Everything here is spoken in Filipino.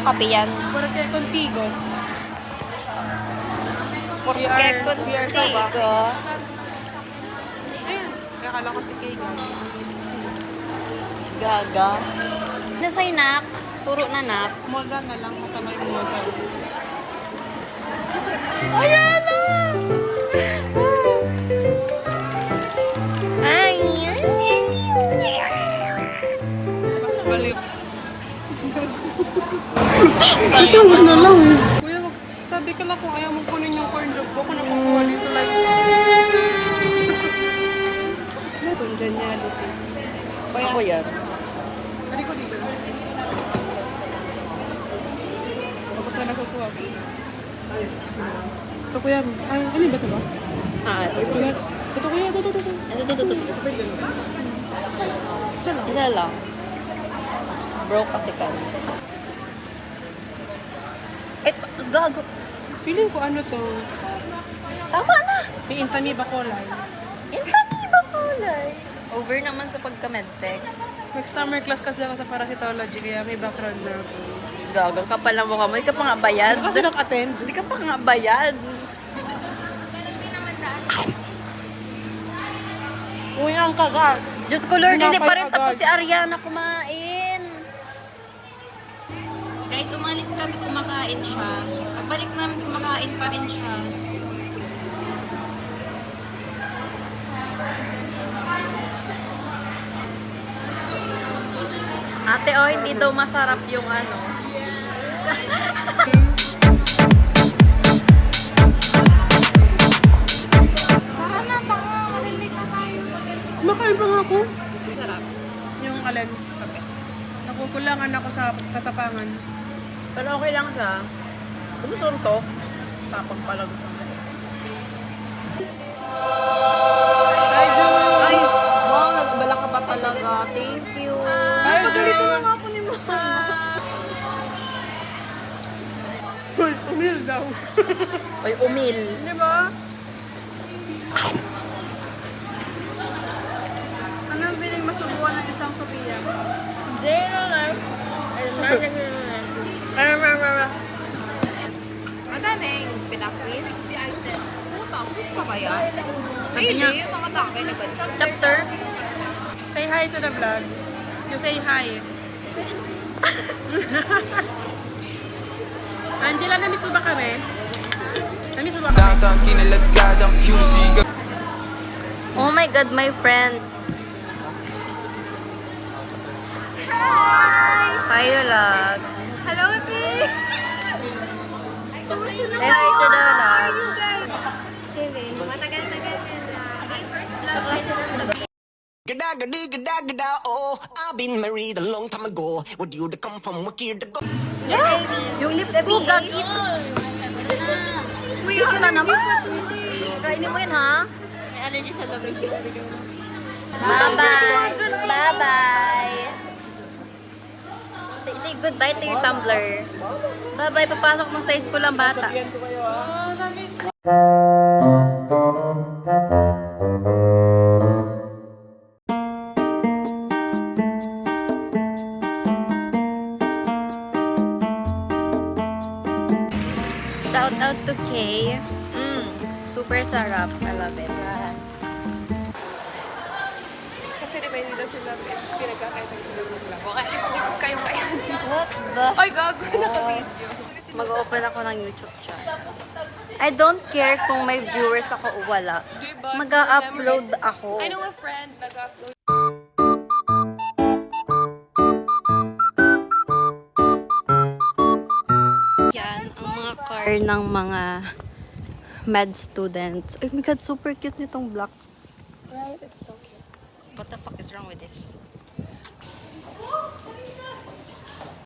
Anong kape yan? Porque contigo. Porque we are so back. contigo. Ayun. Kaya akala ko si Kegan. Gaga. Ano sa'yo, nak? Turo na, nak. Moza na lang. Matamay moza. Ayan na! Ay! Baliw. Ikaw na lang. Kuya, sabi ka lang kung ayaw mo kunin yung corn dog ko, kung nakukuha dito like... Ano kung dyan niya dito? Ako yan. Hindi ko dito. Tapos na nakukuha ko. Ito kuya. Ay, ano ba ito ba? Ah, Ito kuya. Ito kuya. Ito. ito. Isa lang. Isa lang. Broke kasi ka. Eh, gago. Feeling ko ano to. Tama na! May intami ba kulay? Intami ba kulay? Over naman sa pagka-medtech. Mag-summer class kasi ako sa parasitology kaya may background na ako. Gagang ka pala mukha mo. Hindi ka pa nga bayad. Kasi nag-attend. Hindi ka pa nga bayad. Uy, ang kagat. Diyos ko Lord, hindi pa rin Tinapay tapos agad. si Ariana kumain. Guys, umalis kami, kumakain siya. Pagbalik namin, kumakain pa rin siya. Ate, oh, hindi daw masarap yung ano. Baka na, baka. Malilate na tayo. Makain pa nga ako. Sarap. Yung alin. Nakukulangan ako sa katapangan. Pero okay lang siya. Kung gusto to, tapang pala gusto mo. Ay, Jun! Ay, wow, nagbala ka pa talaga. Thank you. Ay, Pagalitan Jun! na nga ako ni Mama. Uy, umil daw. Ay, umil. Di ba? Anong biling masubukan ng isang Sophia? Madaming pinakris. Gusto ba yan? Sabi niya, mga takay na ganyan. Chapter? Say hi to the vlog. You say hi. Angela, na-miss mo ba kami? Na-miss mo ba kami? Oh my God, my friends. Hi! Hi, vlog. Hello, Epi! Kumusta na Say hi to the vlog. Hindi, matagal-tagal na. Ay, first vlog kasi ng Oh, I've been married a long time ago. Where do you come from? What year to go? Yung lips ko, gagit. May issue na naman. Kainin mo yun, ha? May allergy sa lamig. Bye-bye. Bye-bye. Say goodbye to your tumbler. Bye-bye. Papasok ng size ko lang bata. Shout out to Kay. Super sarap. I love it. Kasi di ba hindi daw sila pinagkakaitan sila ng vlog. Okay, hindi kayo kaya. What the? Ay, gago, naka-video. Mag-open ako ng YouTube channel. I don't care kung may viewers ako o wala. Diba? Mag-upload ako. I know a friend nag-upload. Yan, ang mga car ng mga med students. Oh my God, super cute nitong black. Right, it's so cute. What the fuck is wrong with this?